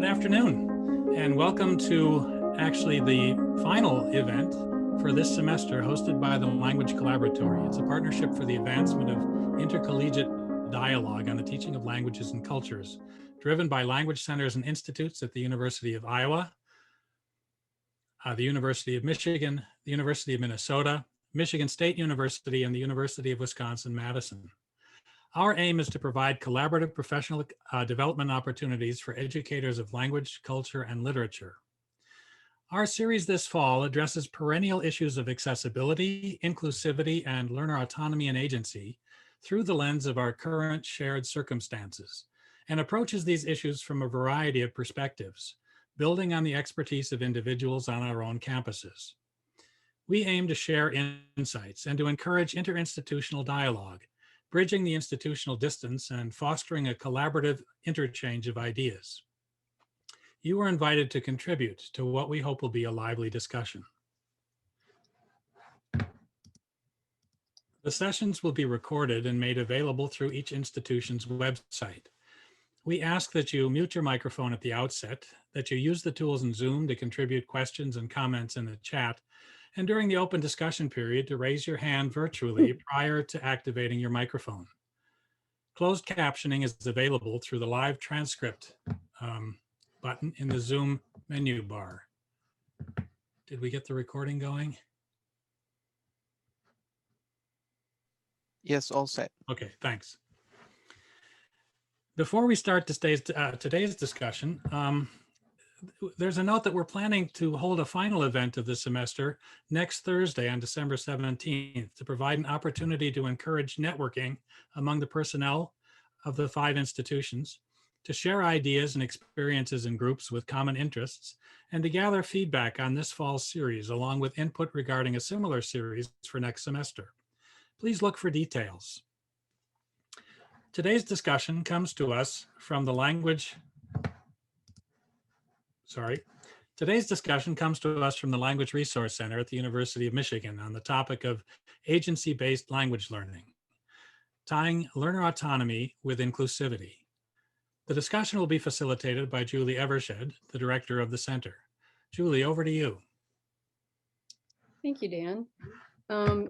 afternoon, and welcome to actually the final event for this semester hosted by the Language Collaboratory. It's a partnership for the advancement of intercollegiate dialogue on the teaching of languages and cultures, driven by language centers and institutes at the University of Iowa, the University of Michigan, the University of Minnesota, Michigan State University, and the University of Wisconsin-Madison. Our aim is to provide collaborative professional development opportunities for educators of language, culture, and literature. Our series this fall addresses perennial issues of accessibility, inclusivity, and learner autonomy and agency through the lens of our current shared circumstances, and approaches these issues from a variety of perspectives, building on the expertise of individuals on our own campuses. We aim to share insights and to encourage interinstitutional dialogue, bridging the institutional distance and fostering a collaborative interchange of ideas. You are invited to contribute to what we hope will be a lively discussion. The sessions will be recorded and made available through each institution's website. We ask that you mute your microphone at the outset, that you use the tools in Zoom to contribute questions and comments in the chat, and during the open discussion period to raise your hand virtually prior to activating your microphone. Closed captioning is available through the live transcript button in the Zoom menu bar. Did we get the recording going? Yes, all set. Okay, thanks. Before we start today's discussion, there's a note that we're planning to hold a final event of the semester next Thursday on December 17th to provide an opportunity to encourage networking among the personnel of the 5 institutions, to share ideas and experiences in groups with common interests, and to gather feedback on this fall's series along with input regarding a similar series for next semester. Please look for details. Today's discussion comes to us from the Language Resource Center at the University of Michigan on the topic of agency-based language learning, tying learner autonomy with inclusivity. The discussion will be facilitated by Julie Evershed, the director of the center. Julie, over to you. Thank you, Dan.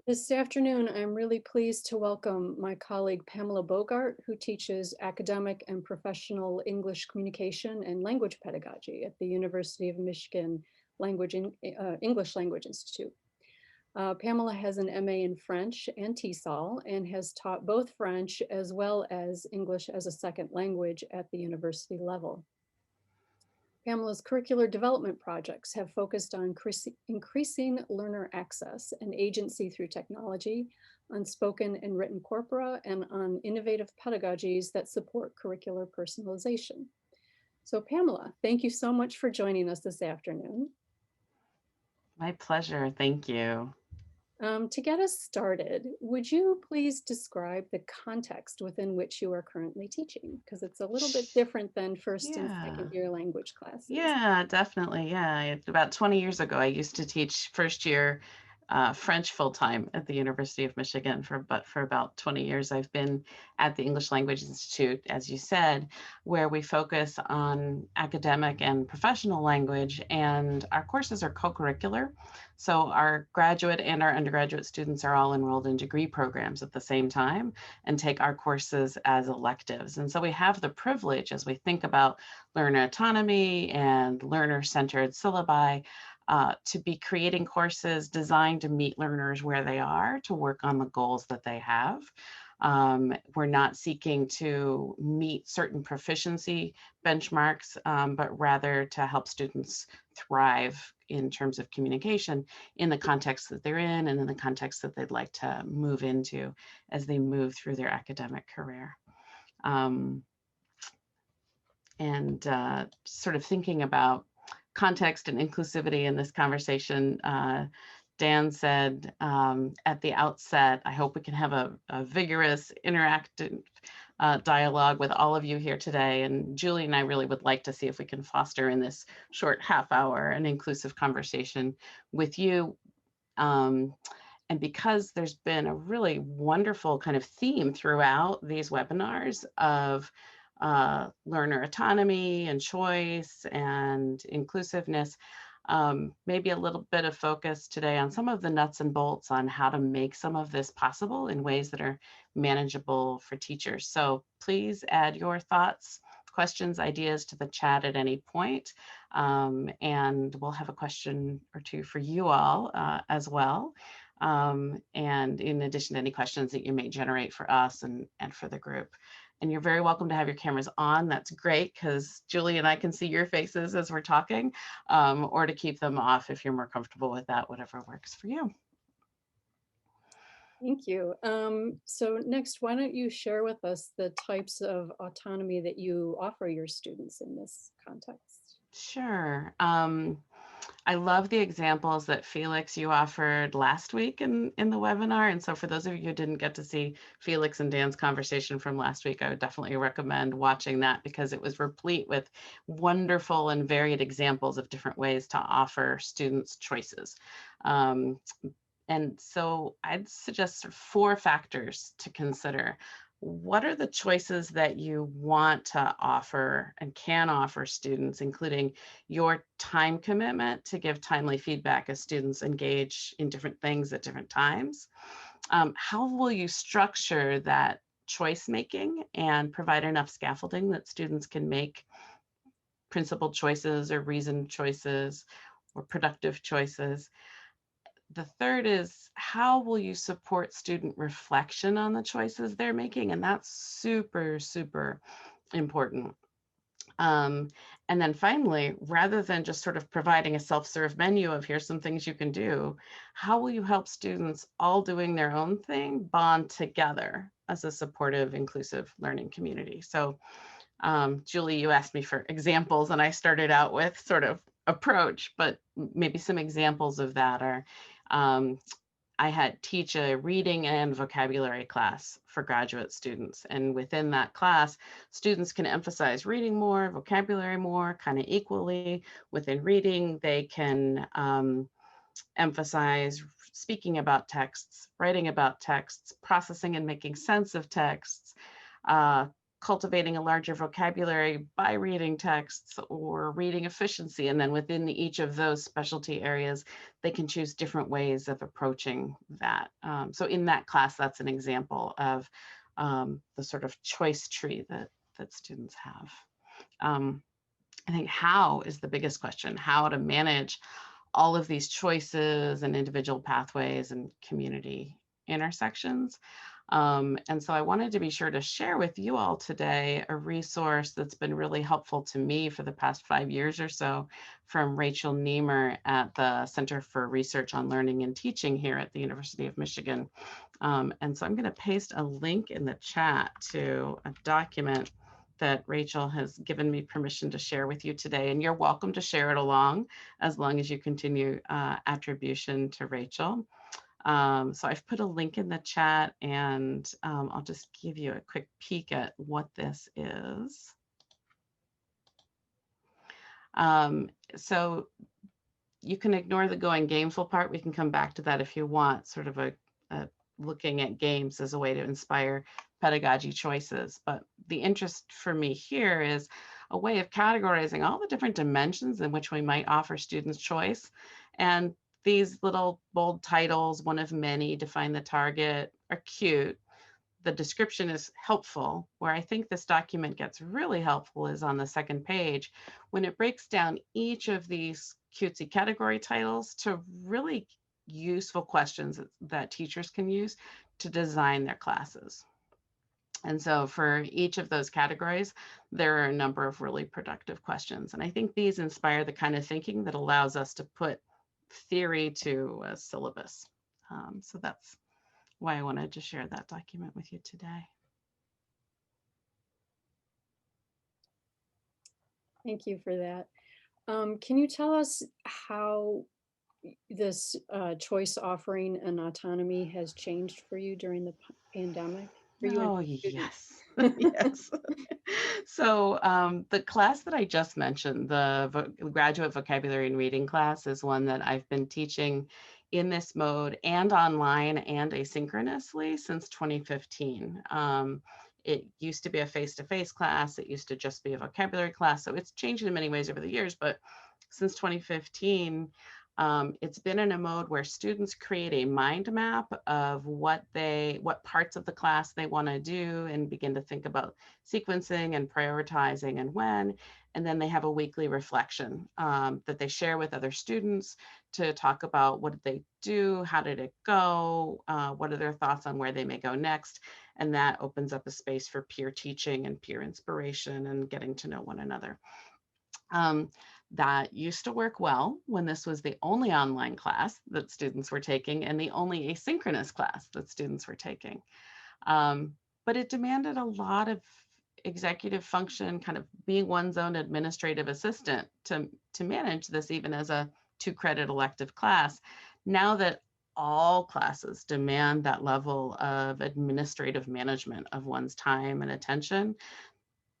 This afternoon, I'm really pleased to welcome my colleague Pamela Bogart, who teaches academic and professional English communication and language pedagogy at the University of Michigan English Language Institute. Pamela has an MA in French and TESOL and has taught both French as well as English as a second language at the university level. Pamela's curricular development projects have focused on increasing learner access and agency through technology, on spoken and written corpora, and on innovative pedagogies that support curricular personalization. So Pamela, thank you so much for joining us this afternoon. My pleasure, thank you. To get us started, would you please describe the context within which you are currently teaching? Because it's a little bit different than first and second year language classes. Yeah, definitely. Yeah, about 20 years ago, I used to teach first year French full-time at the University of Michigan but for about 20 years. I've been at the English Language Institute, as you said, where we focus on academic and professional language, and our courses are co-curricular. So our graduate and our undergraduate students are all enrolled in degree programs at the same time and take our courses as electives. And so we have the privilege, as we think about learner autonomy and learner-centered syllabi, to be creating courses designed to meet learners where they are, to work on the goals that they have. We're not seeking to meet certain proficiency benchmarks, but rather to help students thrive in terms of communication in the context that they're in and in the context that they'd like to move into as they move through their academic career. Sort of thinking about context and inclusivity in this conversation, Dan said at the outset, I hope we can have a vigorous, interactive dialogue with all of you here today. And Julie and I really would like to see if we can foster in this short half hour an inclusive conversation with you. And because there's been a really wonderful kind of theme throughout these webinars of learner autonomy and choice and inclusiveness. Maybe a little bit of focus today on some of the nuts and bolts on how to make some of this possible in ways that are manageable for teachers. So please add your thoughts, questions, ideas to the chat at any point. And we'll have a question or two for you all as well. And in addition to any questions that you may generate for us and for the group. And you're very welcome to have your cameras on. That's great because Julie and I can see your faces as we're talking, or to keep them off if you're more comfortable with that, whatever works for you. Thank you. So next, why don't you share with us the types of autonomy that you offer your students in this context? Sure. I love the examples that Felix, you offered last week in the webinar. And so for those of you who didn't get to see Felix and Dan's conversation from last week, I would definitely recommend watching that because it was replete with wonderful and varied examples of different ways to offer students choices. And so I'd suggest 4 factors to consider. What are the choices that you want to offer and can offer students, including your time commitment to give timely feedback as students engage in different things at different times? How will you structure that choice making and provide enough scaffolding that students can make principled choices or reasoned choices or productive choices? The third is, how will you support student reflection on the choices they're making? And that's super, super important. And then finally, rather than just sort of providing a self-serve menu of here's some things you can do, how will you help students all doing their own thing bond together as a supportive, inclusive learning community? So Julie, you asked me for examples and I started out with sort of approach, but maybe some examples of that are, I had teach a reading and vocabulary class for graduate students. And within that class, students can emphasize reading more, vocabulary more, kind of equally. Within reading, they can emphasize speaking about texts, writing about texts, processing and making sense of texts, cultivating a larger vocabulary by reading texts or reading efficiency. And then within each of those specialty areas, they can choose different ways of approaching that. So in that class, that's an example of the sort of choice tree that students have. I think how is the biggest question, how to manage all of these choices and individual pathways and community intersections. And so I wanted to be sure to share with you all today a resource that's been really helpful to me for the past 5 years or so from Rachel Niemer at the Center for Research on Learning and Teaching here at the University of Michigan. And so I'm going to paste a link in the chat to a document that Rachel has given me permission to share with you today. And you're welcome to share it along as long as you continue attribution to Rachel. So I've put a link in the chat and I'll just give you a quick peek at what this is. So you can ignore the going gameful part. We can come back to that if you want, sort of a looking at games as a way to inspire pedagogy choices. But the interest for me here is a way of categorizing all the different dimensions in which we might offer students choice. And these little bold titles, one of many, define the target, are cute. The description is helpful. Where I think this document gets really helpful is on the second page, when it breaks down each of these cutesy category titles to really useful questions that teachers can use to design their classes. And so for each of those categories, there are a number of really productive questions. And I think these inspire the kind of thinking that allows us to put theory to a syllabus. So that's why I wanted to share that document with you today. Thank you for that. Can you tell us how this choice offering and autonomy has changed for you during the pandemic? For you and Oh, your students? yes. Yes. So the class that I just mentioned, the graduate vocabulary and reading class, is one that I've been teaching in this mode and online and asynchronously since 2015. It used to be a face-to-face class. It used to just be a vocabulary class. So it's changed in many ways over the years, but since 2015, it's been in a mode where students create a mind map of what parts of the class they want to do and begin to think about sequencing and prioritizing and when. And then they have a weekly reflection that they share with other students to talk about what did they do, how did it go, what are their thoughts on where they may go next. And that opens up a space for peer teaching and peer inspiration and getting to know one another. That used to work well when this was the only online class that students were taking and the only asynchronous class that students were taking. But it demanded a lot of executive function, kind of being one's own administrative assistant to manage this, even as a 2-credit elective class. Now that all classes demand that level of administrative management of one's time and attention,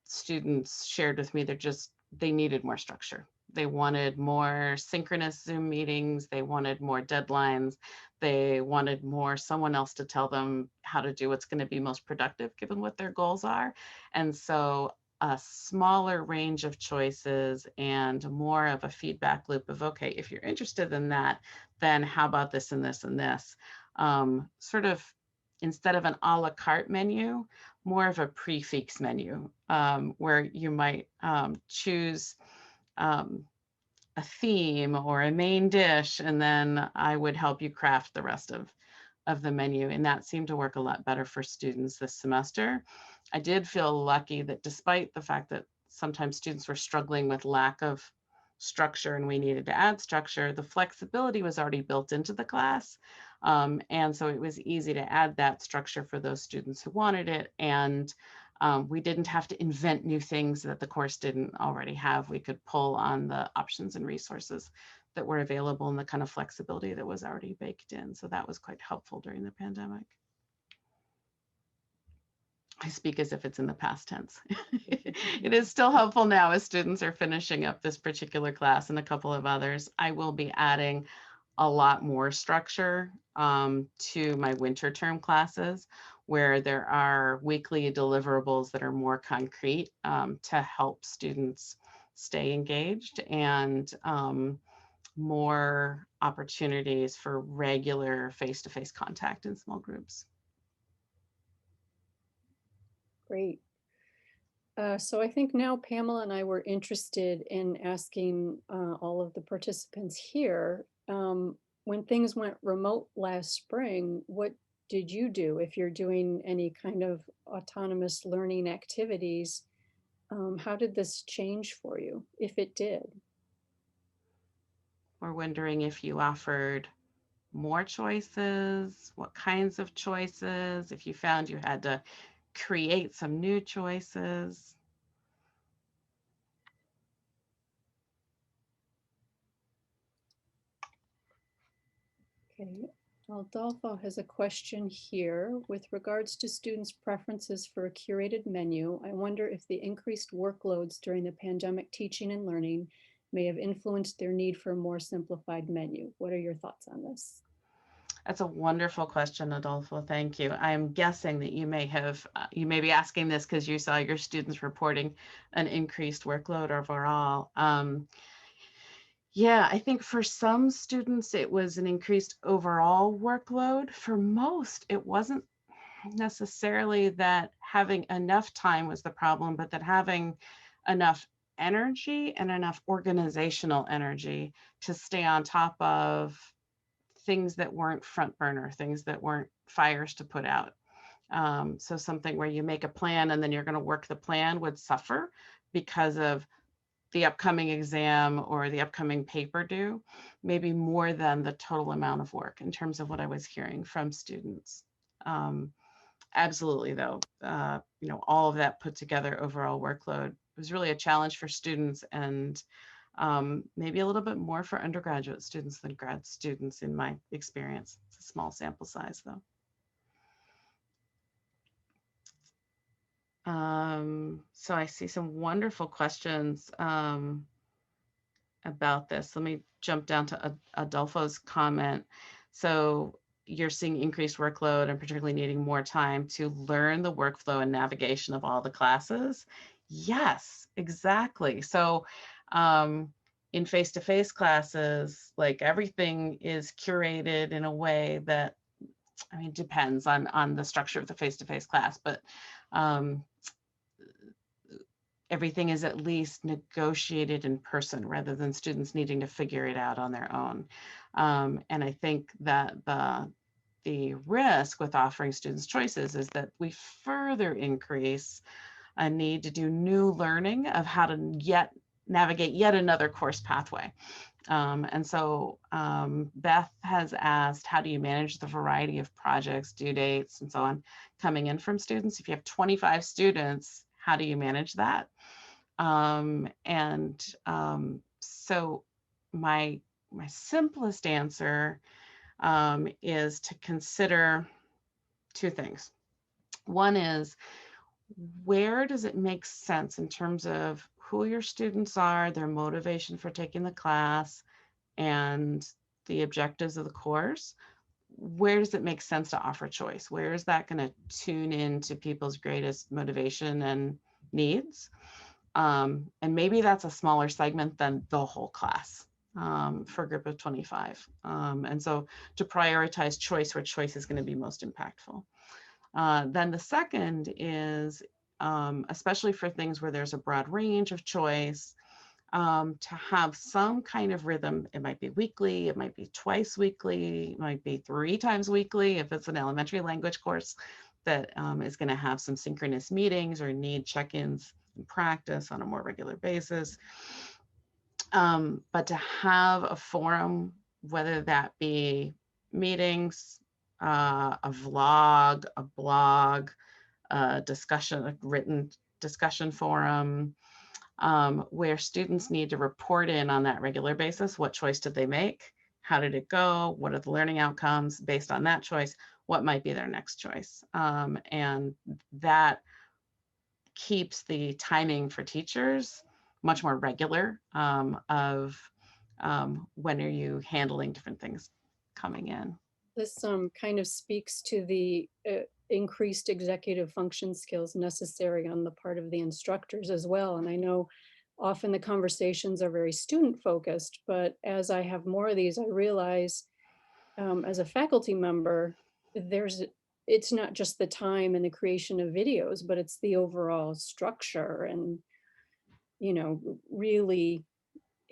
students shared with me they needed more structure. They wanted more synchronous Zoom meetings. They wanted more deadlines. They wanted more someone else to tell them how to do what's going to be most productive given what their goals are. And so a smaller range of choices and more of a feedback loop of, okay, if you're interested in that, then how about this and this and this? Sort of instead of an a la carte menu, more of a prefix menu where you might choose a theme or a main dish, and then I would help you craft the rest of the menu. And that seemed to work a lot better for students this semester. I did feel lucky that despite the fact that sometimes students were struggling with lack of structure and we needed to add structure, the flexibility was already built into the class. And so it was easy to add that structure for those students who wanted it. And we didn't have to invent new things that the course didn't already have. We could pull on the options and resources that were available and the kind of flexibility that was already baked in. So that was quite helpful during the pandemic. I speak as if it's in the past tense. It is still helpful now as students are finishing up this particular class and a couple of others. I will be adding a lot more structure to my winter term classes where there are weekly deliverables that are more concrete to help students stay engaged and more opportunities for regular face-to-face contact in small groups. Great. So I think now Pamela and I were interested in asking all of the participants here, when things went remote last spring, what did you do if you're doing any kind of autonomous learning activities? How did this change for you, if it did? We're wondering if you offered more choices, what kinds of choices, if you found you had to create some new choices. Okay, Adolfo has a question here. With regards to students' preferences for a curated menu, I wonder if the increased workloads during the pandemic teaching and learning may have influenced their need for a more simplified menu. What are your thoughts on this? That's a wonderful question, Adolfo. Thank you. I'm guessing that you may be asking this because you saw your students reporting an increased workload overall. Yeah, I think for some students, it was an increased overall workload. For most, it wasn't necessarily that having enough time was the problem, but that having enough energy and enough organizational energy to stay on top of things that weren't front burner, things that weren't fires to put out. So something where you make a plan and then you're going to work the plan would suffer because of the upcoming exam or the upcoming paper due, maybe more than the total amount of work in terms of what I was hearing from students. Absolutely, though, all of that put together, overall workload was really a challenge for students and maybe a little bit more for undergraduate students than grad students in my experience. It's a small sample size, though. So I see some wonderful questions about this. Let me jump down to Adolfo's comment. So you're seeing increased workload and particularly needing more time to learn the workflow and navigation of all the classes? Yes, exactly. So in face-to-face classes, like everything is curated in a way that, I mean, depends on the structure of the face-to-face class, but everything is at least negotiated in person rather than students needing to figure it out on their own. And I think that the risk with offering students choices is that we further increase a need to do new learning of how to navigate yet another course pathway. And so Beth has asked, how do you manage the variety of projects, due dates, and so on coming in from students? If you have 25 students, how do you manage that? So my simplest answer is to consider two things. One is, where does it make sense in terms of who your students are, their motivation for taking the class, and the objectives of the course? Where does it make sense to offer choice? Where is that going to tune into people's greatest motivation and needs? And maybe that's a smaller segment than the whole class for a group of 25. And so to prioritize choice where choice is going to be most impactful. Then the second is, especially for things where there's a broad range of choice, to have some kind of rhythm. It might be weekly, it might be twice weekly, it might be 3 times weekly if it's an elementary language course that is going to have some synchronous meetings or need check-ins and practice on a more regular basis. But to have a forum, whether that be meetings, a vlog, a blog, a discussion, a written discussion forum, where students need to report in on that regular basis. What choice did they make? How did it go? What are the learning outcomes based on that choice? What might be their next choice? And that keeps the timing for teachers much more regular of when are you handling different things coming in. This kind of speaks to the increased executive function skills necessary on the part of the instructors as well. And I know often the conversations are very student focused, but as I have more of these, I realize as a faculty member, it's not just the time and the creation of videos, but it's the overall structure and, really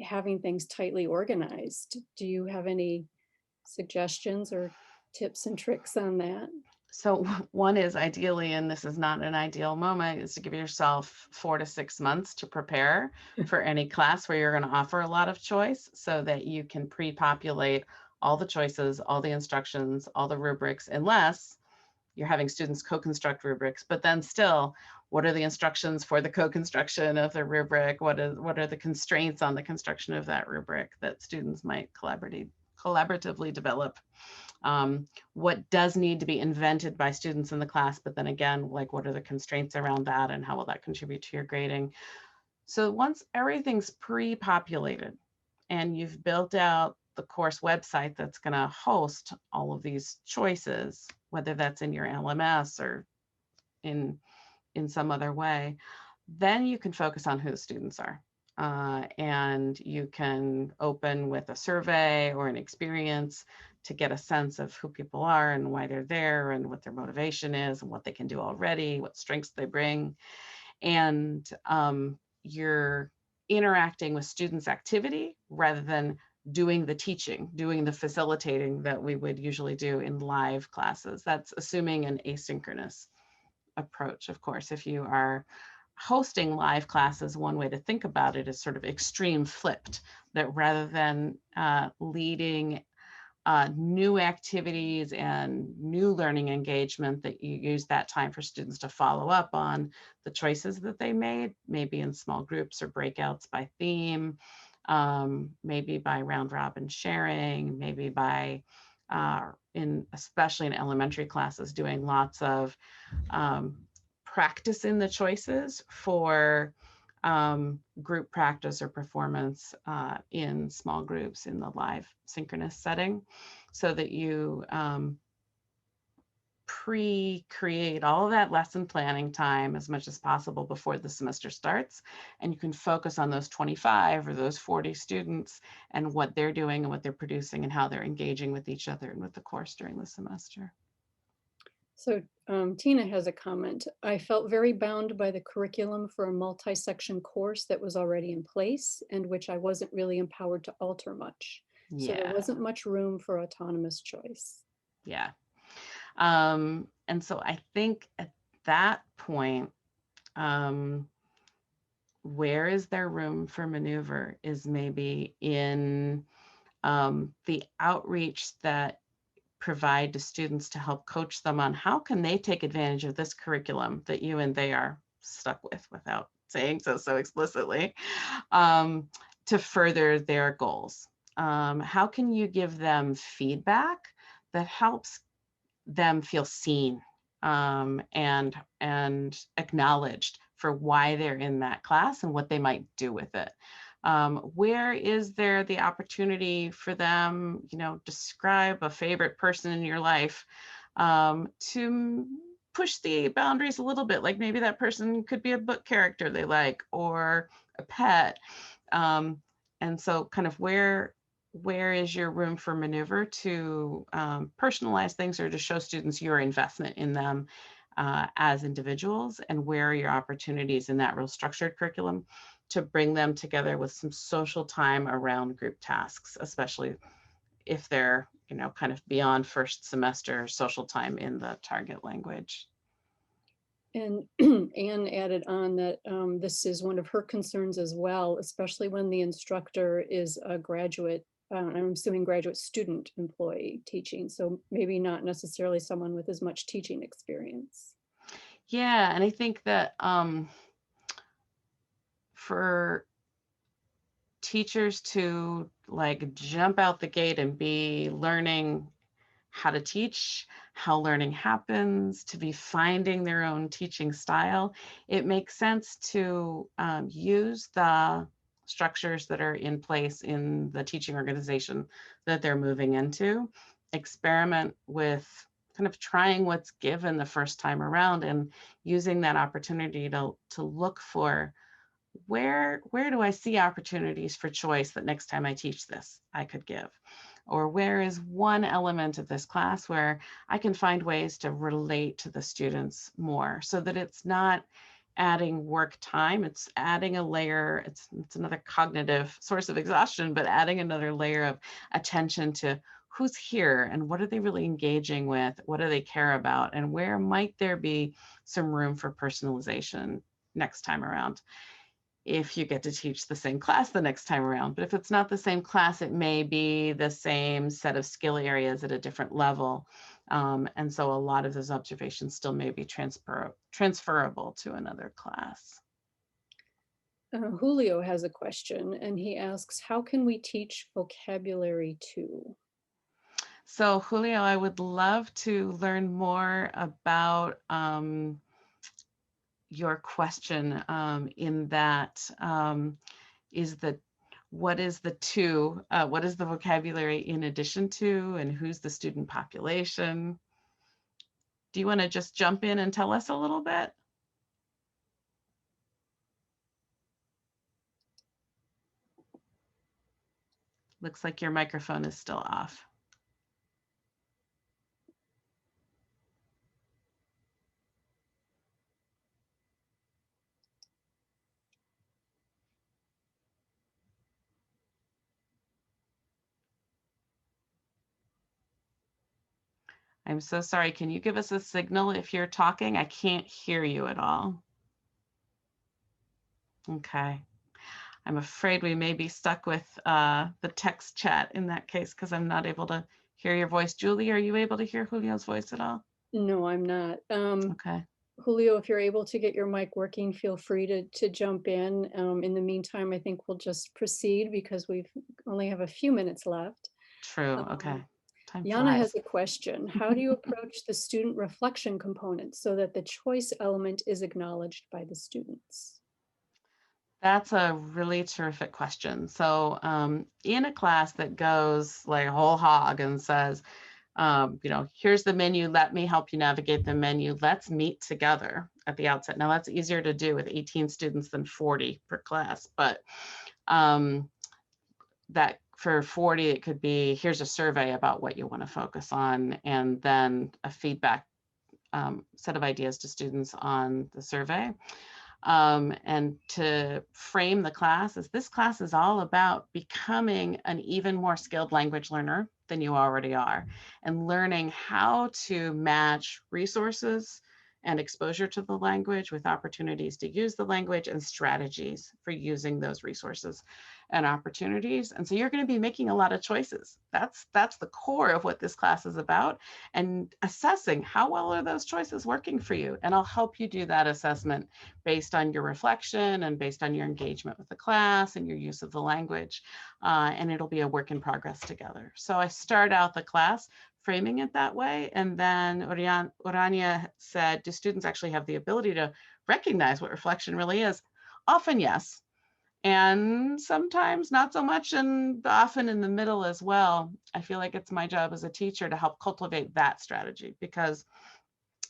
having things tightly organized. Do you have any suggestions or tips and tricks on that? So one is, ideally, and this is not an ideal moment, is to give yourself 4 to 6 months to prepare for any class where you're going to offer a lot of choice so that you can pre-populate all the choices, all the instructions, all the rubrics, unless you're having students co-construct rubrics. But then still, what are the instructions for the co-construction of the rubric? What are the constraints on the construction of that rubric that students might collaboratively develop? What does need to be invented by students in the class, but then again, like, what are the constraints around that and how will that contribute to your grading? So once everything's pre-populated and you've built out the course website that's going to host all of these choices, whether that's in your LMS or in some other way, then you can focus on who the students are. And you can open with a survey or an experience to get a sense of who people are and why they're there and what their motivation is and what they can do already, what strengths they bring. And you're interacting with students' activity rather than doing the teaching, doing the facilitating that we would usually do in live classes. That's assuming an asynchronous approach, of course. If you are hosting live classes, one way to think about it is sort of extreme flipped, that rather than leading new activities and new learning engagement, that you use that time for students to follow up on the choices that they made, maybe in small groups or breakouts by theme, maybe by round robin sharing, maybe by, especially in elementary classes, doing lots of practice in the choices for group practice or performance in small groups in the live synchronous setting, so that you pre-create all of that lesson planning time as much as possible before the semester starts. And you can focus on those 25 or those 40 students and what they're doing and what they're producing and how they're engaging with each other and with the course during the semester. So Tina has a comment. I felt very bound by the curriculum for a multi-section course that was already in place and which I wasn't really empowered to alter much. So there Yeah, wasn't much room for autonomous choice. yeah. And so I think at that point, where is there room for maneuver is maybe in the outreach that provide to students to help coach them on how can they take advantage of this curriculum that you and they are stuck with without saying so explicitly, to further their goals. How can you give them feedback that helps them feel seen, and acknowledged for why they're in that class and what they might do with it? Where is there the opportunity for them, describe a favorite person in your life, to push the boundaries a little bit, like maybe that person could be a book character they like or a pet. And so kind of where is your room for maneuver to personalize things or to show students your investment in them as individuals, and where are your opportunities in that real structured curriculum to bring them together with some social time around group tasks, especially if they're, kind of beyond first semester social time in the target language. And Anne added on that this is one of her concerns as well, especially when the instructor is a graduate, I'm assuming graduate student employee teaching, so maybe not necessarily someone with as much teaching experience. Yeah, and I think that for teachers to like jump out the gate and be learning how to teach, how learning happens, to be finding their own teaching style, it makes sense to use the structures that are in place in the teaching organization that they're moving into, experiment with kind of trying what's given the first time around and using that opportunity to look for where do I see opportunities for choice that next time I teach this, I could give? Or where is one element of this class where I can find ways to relate to the students more so that it's not adding work time, it's adding a layer, it's another cognitive source of exhaustion, but adding another layer of attention to who's here and what are they really engaging with, what do they care about, and where might there be some room for personalization next time around, if you get to teach the same class the next time around. But if it's not the same class, it may be the same set of skill areas at a different level. And so a lot of those observations still may be transferable to another class. Julio has a question and he asks, how can we teach vocabulary too? So Julio, I would love to learn more about your question, in that what is the vocabulary in addition to, and who's the student population? Do you want to just jump in and tell us a little bit? Looks like your microphone is still off. I'm so sorry. Can you give us a signal if you're talking? I can't hear you at all. Okay. I'm afraid we may be stuck with the text chat in that case because I'm not able to hear your voice. Julie, are you able to hear Julio's voice at all? No, I'm not. Okay. Julio, if you're able to get your mic working, feel free to jump in. In the meantime, I think we'll just proceed because we only have a few minutes left. True. Okay. Time Yana flies. has a question. How do you approach the student reflection component so that the choice element is acknowledged by the students? That's a really terrific question. So in a class that goes like whole hog and says, Here's the menu, let me help you navigate the menu. Let's meet together at the outset. Now that's easier to do with 18 students than 40 per class, but that for 40, it could be, here's a survey about what you want to focus on, and then a feedback set of ideas to students on the survey. And to frame the class as this class is all about becoming an even more skilled language learner than you already are, and learning how to match resources and exposure to the language with opportunities to use the language and strategies for using those resources and opportunities. And so you're going to be making a lot of choices. That's the core of what this class is about, and assessing how well are those choices working for you. And I'll help you do that assessment based on your reflection and based on your engagement with the class and your use of the language. And it'll be a work in progress together. So I start out the class framing it that way. And then Orania said, do students actually have the ability to recognize what reflection really is? Often, yes. And sometimes not so much, and often in the middle as well. I feel like it's my job as a teacher to help cultivate that strategy, because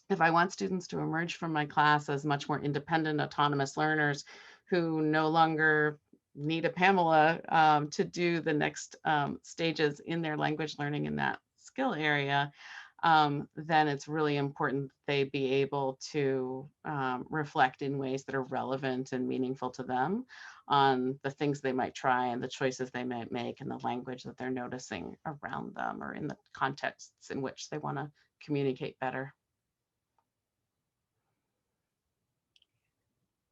if I want students to emerge from my class as much more independent, autonomous learners who no longer need a Pamela to do the next stages in their language learning in that skill area, then it's really important they be able to reflect in ways that are relevant and meaningful to them on the things they might try and the choices they might make and the language that they're noticing around them or in the contexts in which they want to communicate better.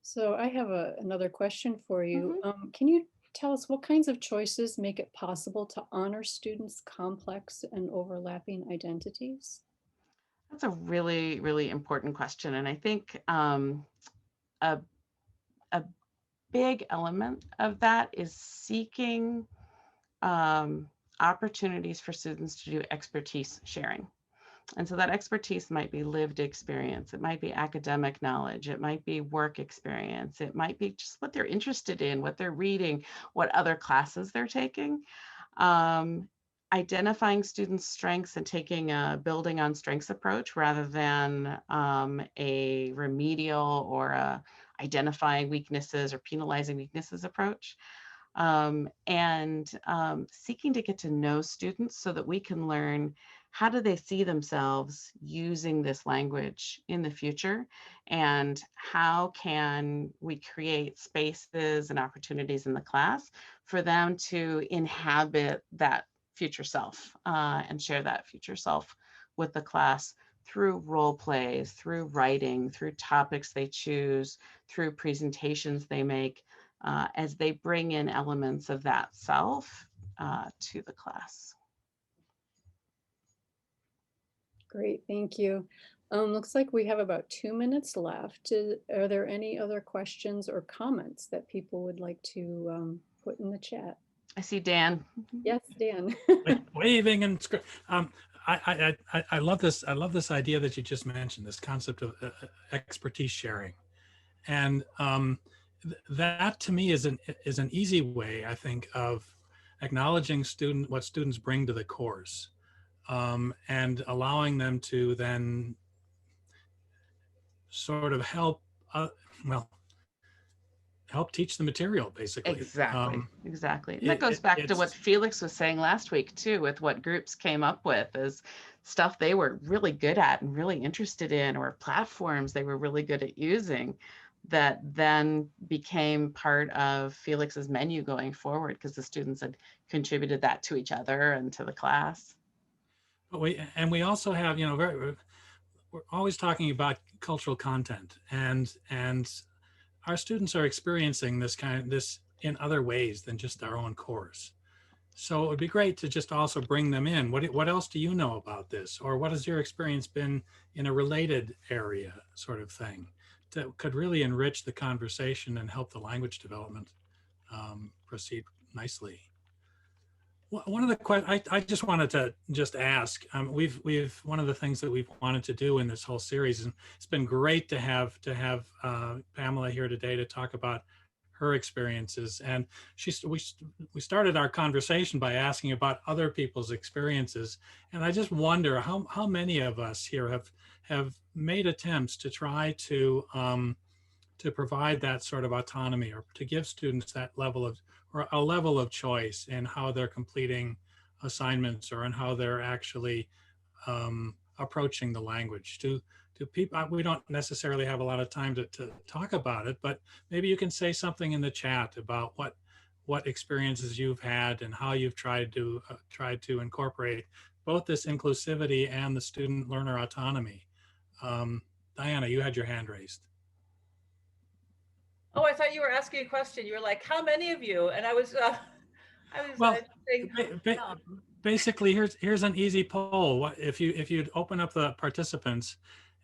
So I have another question for you. Can you tell us what kinds of choices make it possible to honor students' complex and overlapping identities? That's a really, really important question. And I think a big element of that is seeking opportunities for students to do expertise sharing. And so that expertise might be lived experience, it might be academic knowledge, it might be work experience, it might be just what they're interested in, what they're reading, what other classes they're taking. Identifying students' strengths and taking a building on strengths approach rather than a remedial or a identifying weaknesses or penalizing weaknesses approach. Seeking to get to know students so that we can learn how do they see themselves using this language in the future, and how can we create spaces and opportunities in the class for them to inhabit that future self and share that future self with the class through role plays, through writing, through topics they choose, through presentations they make, as they bring in elements of that self to the class. Great, thank you. Looks like we have about 2 minutes left. Are there any other questions or comments that people would like to put in the chat? I see Dan. Yes, Dan. Waving and I love this. I love this idea that you just mentioned, this concept of expertise sharing, and that to me is an easy way, I think, of acknowledging what students bring to the course, and allowing them to then sort of help teach the material, basically. Exactly. And that goes back to what Felix was saying last week too, with what groups came up with as stuff they were really good at and really interested in, or platforms they were really good at using, that then became part of Felix's menu going forward because the students had contributed that to each other and to the class. But we also have, we're always talking about cultural content, and our students are experiencing this in other ways than just our own course. So it would be great to just also bring them in. What else do you know about this? Or what has your experience been in a related area, sort of thing, that could really enrich the conversation and help the language development proceed nicely. One of the I just wanted to just ask. We've one of the things that we've wanted to do in this whole series, and it's been great to have Pamela here today to talk about her experiences. And we started our conversation by asking about other people's experiences. And I just wonder how many of us here have made attempts to try to provide that sort of autonomy, or to give students that level of, or a level of choice in how they're completing assignments, or in how they're actually approaching the language. Do people, we don't necessarily have a lot of time to talk about it, but maybe you can say something in the chat about what experiences you've had and how you've tried to incorporate both this inclusivity and the student learner autonomy. Diana, you had your hand raised. Oh, I thought you were asking a question. You were like, how many of you? And I was Well, saying, basically, here's an easy poll. If you'd open up the participants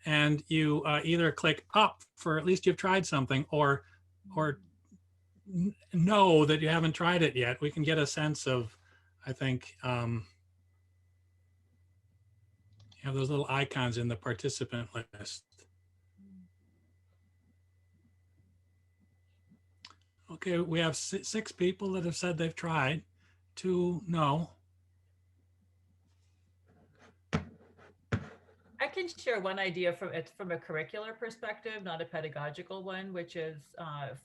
and you either click up for at least you've tried something, or no, that you haven't tried it yet, we can get a sense of, I think, you have those little icons in the participant list. Okay, we have 6 people that have said they've tried, 2 no. I can share one idea from a curricular perspective, not a pedagogical one, which is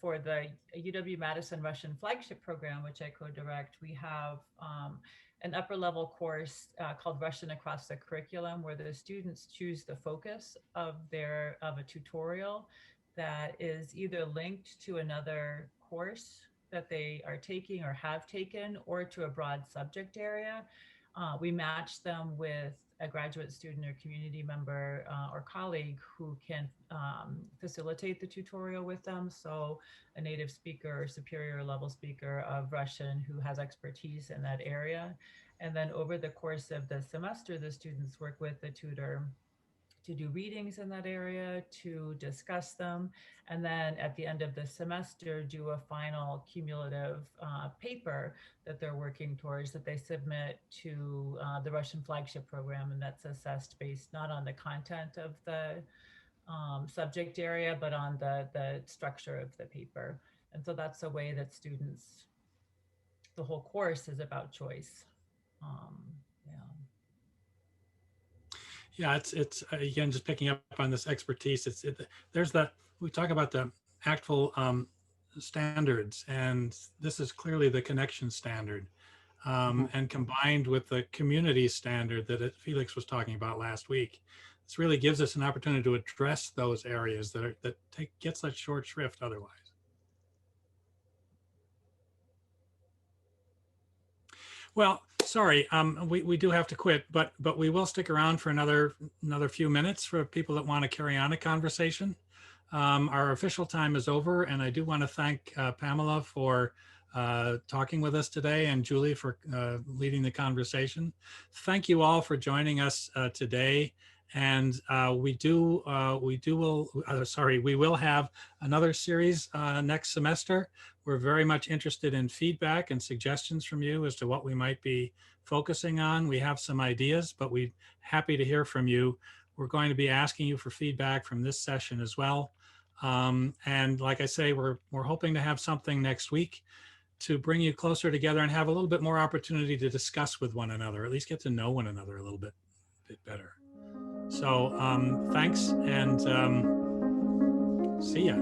for the UW-Madison Russian Flagship Program, which I co-direct. We have an upper level course called Russian Across the Curriculum, where the students choose the focus of a tutorial that is either linked to another course that they are taking or have taken, or to a broad subject area. We match them with a graduate student or community member or colleague who can facilitate the tutorial with them. So a native speaker or superior level speaker of Russian who has expertise in that area. And then over the course of the semester, the students work with the tutor to do readings in that area, to discuss them, and then at the end of the semester, do a final cumulative paper that they're working towards, that they submit to the Russian Flagship Program, and that's assessed based not on the content of the subject area, but on the structure of the paper. And so that's a way that students, the whole course is about choice. Yeah, it's again, just picking up on this expertise. We talk about the actual standards, and this is clearly the connection standard, and combined with the community standard that Felix was talking about last week. This really gives us an opportunity to address those areas that get such short shrift otherwise. Well, sorry, we do have to quit, but we will stick around for another few minutes for people that want to carry on a conversation. Our official time is over, and I do want to thank Pamela for talking with us today, and Julie for leading the conversation. Thank you all for joining us today. And we will have another series next semester. We're very much interested in feedback and suggestions from you as to what we might be focusing on. We have some ideas, but we're happy to hear from you. We're going to be asking you for feedback from this session as well. And like I say, we're hoping to have something next week to bring you closer together and have a little bit more opportunity to discuss with one another, at least get to know one another a little bit better. So thanks, and see ya.